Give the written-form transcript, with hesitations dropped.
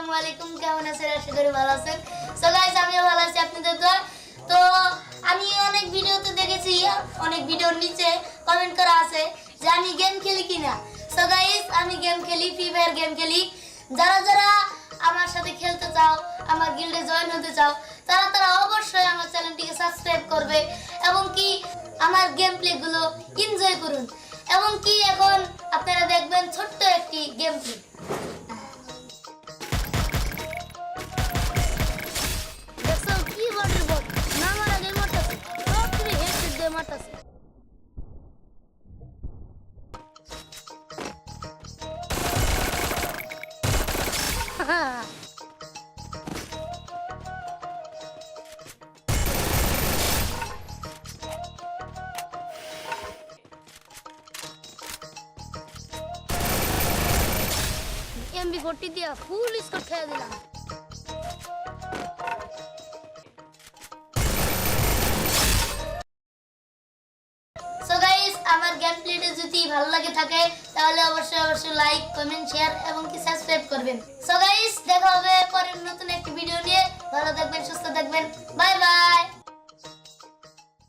আসসালামু আলাইকুম, কেমন আছেন? আশা করি ভালো আছেন। সো গাইস, আমিও ভালো আছি আপনাদের দোয়ায়। তো আমি অনেক ভিডিওতে দেখেছি, অনেক ভিডিওর নিচে কমেন্ট করা আছে যে আমি গেম খেলি কিনা। সো গাইস, আমি গেম খেলি, ফ্রি ফায়ার গেম খেলি। যারা যারা আমার সাথে খেলতে চাও, আমার গিল্ডে জয়েন হতে চাও, তারা তারা অবশ্যই আমার চ্যানেলটিকে সাবস্ক্রাইব করবে এবং কি আমার গেম প্লে গুলো এনজয় করুন। এবং কি এখন আপনারা দেখবেন ছোট্ট একটি গেম প্লে। দেখছো কি বটের বট, না মারা গেম মারতাছে, সবকিছু হেডশট দিয়ে মারতাছে। MP40 দিয়া ফুল স্কোর খেয়ে দিলাম। সো গাইস, আমার গেম প্লেটা যদি ভালো লাগে থাকে তাহলে অবশ্যই লাইক, কমেন্ট, শেয়ার এবং কি সাবস্ক্রাইব করবেন। সো গাইস, দেখা হবে পরের নতুন একটি ভিডিও নিয়ে। ভালো থাকবেন, সুস্থ থাকবেন। Bye bye.